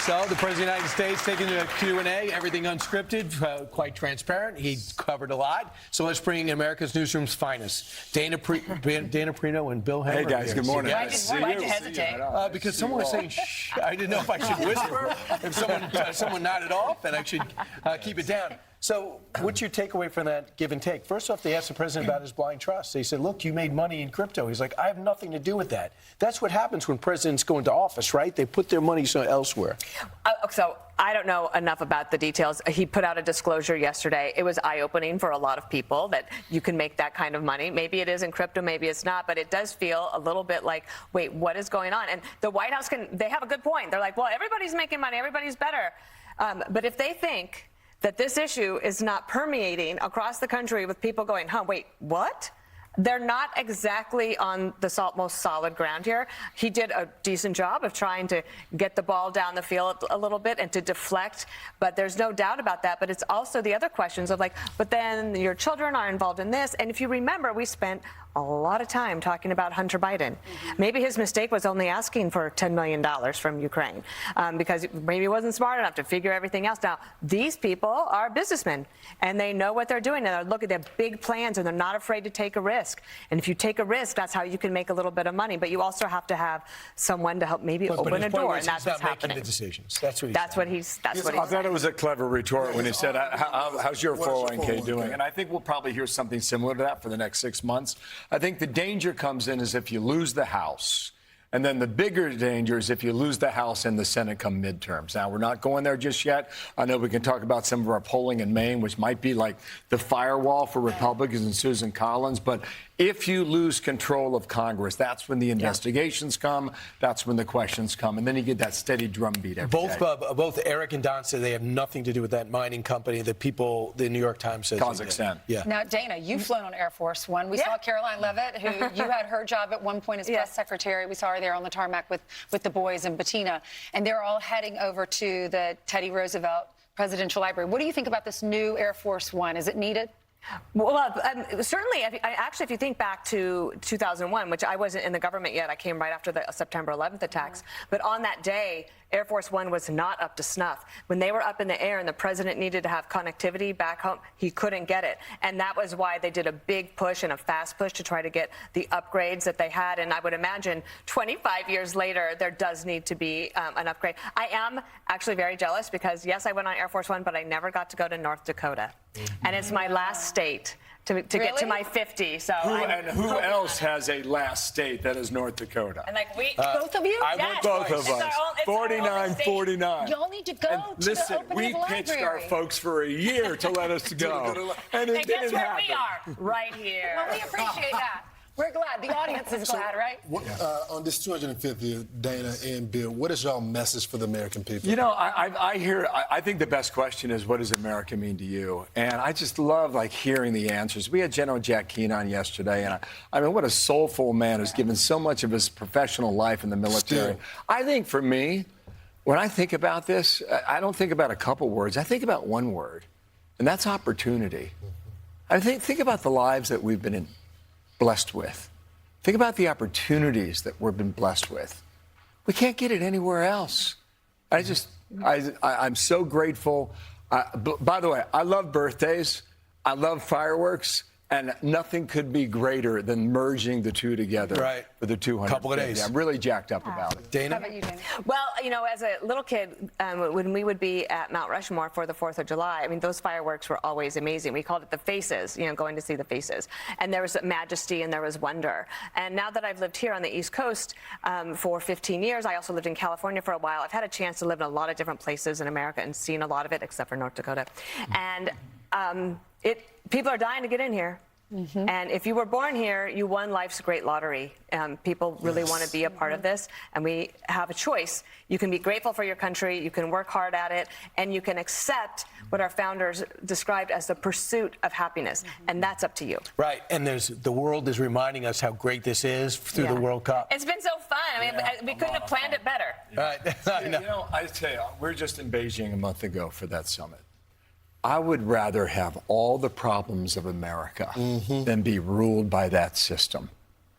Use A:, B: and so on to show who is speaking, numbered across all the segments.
A: So the President of the United States taking the Q&A, everything unscripted, quite transparent. He covered a lot. So let's bring America's newsroom's finest, Dana Perino and Bill Hammer.
B: Hey, guys, good morning.
C: Why'd you hesitate?
A: Because someone was saying, shh. I didn't know if I should whisper, if someone nodded off, and I should keep it down. So what's your takeaway from that give and take? First off, they asked the president about his blind trust. They said, look, you made money in crypto. He's like, I have nothing to do with that. That's what happens when presidents go into office, right? They put their money elsewhere.
C: So I don't know enough about the details. He put out a disclosure yesterday. It was eye-opening for a lot of people that you can make that kind of money. Maybe it is in crypto, maybe it's not, but it does feel a little bit like, wait, what is going on? And the White House they have a good point. They're like, well, everybody's making money, everybody's better. But if they think that this issue is not permeating across the country with people going, wait, what? They're not exactly on the most solid ground here. He did a decent job of trying to get the ball down the field a little bit and to deflect, but there's no doubt about that. But it's also the other questions of like, but then your children are involved in this. And if you remember, we spent a lot of time talking about Hunter Biden. Maybe his mistake was only asking for $10 million from Ukraine because maybe he wasn't smart enough to figure everything else. Now, these people are businessmen, and they know what they're doing, and they're looking at their big plans, and they're not afraid to take a risk. And if you take a risk, that's how you can make a little bit of money. But you also have to have someone to help maybe open a door, and that's what's happening.
A: Making the decisions. That's what he's
C: I
B: thought it was a clever retort when he said, how's your 401k doing? And I think we'll probably hear something similar to that for the next 6 months. I think the danger comes in is if you lose the House. And then the bigger danger is if you lose the House and the Senate come midterms. Now, we're not going there just yet. I know we can talk about some of our polling in Maine, which might be like the firewall for Republicans and Susan Collins. But if you lose control of Congress, that's when the investigations come. That's when the questions come. And then you get that steady drumbeat every day.
A: Both Eric and Don said they have nothing to do with that mining company that the New York Times says.
B: Kazakhstan.
A: Yeah.
D: Now, Dana, you've flown on Air Force One. We saw Caroline Leavitt, who you had her job at one point as press secretary. We saw her there on the tarmac with the boys and Bettina. And they're all heading over to the Teddy Roosevelt Presidential Library. What do you think about this new Air Force One? Is it needed?
C: Well, certainly, actually, if you think back to 2001, which I wasn't in the government yet, I came right after the September 11th attacks. But on that day, Air Force One was not up to snuff. When they were up in the air and the president needed to have connectivity back home, he couldn't get it. And that was why they did a big push and a fast push to try to get the upgrades that they had. And I would imagine 25 years later, there does need to be an upgrade. I am actually very jealous because, yes, I went on Air Force One, but I never got to go to North Dakota. And it's my last state to get to my 50. So
B: who else has a last state that is North Dakota?
C: And like
D: both of you?
B: I want both of us. 49-49.
D: Y'all need to go to
B: listen,
D: the opening
B: we
D: of the
B: pitched
D: library.
B: our folks for a year to let us go. And it
C: and guess
B: didn't
C: where
B: happen.
C: we are? Right here.
D: Well, we appreciate that. We're glad. The audience is glad, right?
E: On this 250th year, Dana and Bill, what is y'all message for the American people?
B: You know, I think the best question is, what does America mean to you? And I just love, hearing the answers. We had General Jack Keane on yesterday, and I mean, what a soulful man who's given so much of his professional life in the military. I think for me, when I think about this, I don't think about a couple words. I think about one word, and that's opportunity. I think about the lives that we've been blessed with. Think about the opportunities that we've been blessed with. We can't get it anywhere else. I'm so grateful. By the way, I love birthdays. I love fireworks. And nothing could be greater than merging the two together for the 200.
A: Couple of days.
B: I'm really jacked up about it.
A: Dana?
D: How about you, Dana?
C: Well, you know, as a little kid, when we would be at Mount Rushmore for the 4th of July, I mean, those fireworks were always amazing. We called it the faces, you know, going to see the faces. And there was majesty and there was wonder. And now that I've lived here on the East Coast for 15 years, I also lived in California for a while. I've had a chance to live in a lot of different places in America and seen a lot of it, except for North Dakota. And people are dying to get in here. And if you were born here, you won life's great lottery. People really want to be a part of this, and we have a choice. You can be grateful for your country, you can work hard at it, and you can accept what our founders described as the pursuit of happiness, and that's up to you.
A: Right, and the world is reminding us how great this is through the World Cup.
C: It's been so fun. I mean, we couldn't have planned it better.
A: Right.
B: You know, I tell you, we're just in Beijing a month ago for that summit. I would rather have all the problems of America than be ruled by that system.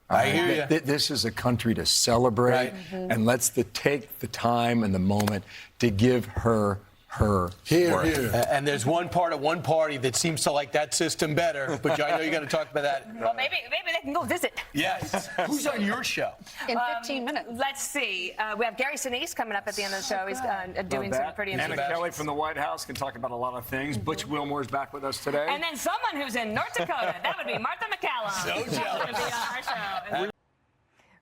A: I hear you.
B: This is a country to celebrate,
A: Right.
B: and let's take the time and the moment to give her her worth.
A: And there's one part of one party that seems to like that system better, but I know you're going to talk about that.
C: Well, maybe they can go visit.
A: Yes. Who's on your show?
D: In 15 minutes.
C: Let's see. We have Gary Sinise coming up at the end of the show. He's doing some pretty
B: Anna
C: interesting.
B: Kelly from the White House can talk about a lot of things. Butch Wilmore's back with us today.
C: And then someone who's in North Dakota. That would be Martha McCallum.
A: So jealous.
C: Be on our show.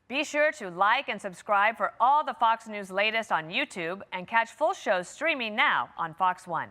F: Be sure to like and subscribe for all the Fox News latest on YouTube and catch full shows streaming now on Fox One.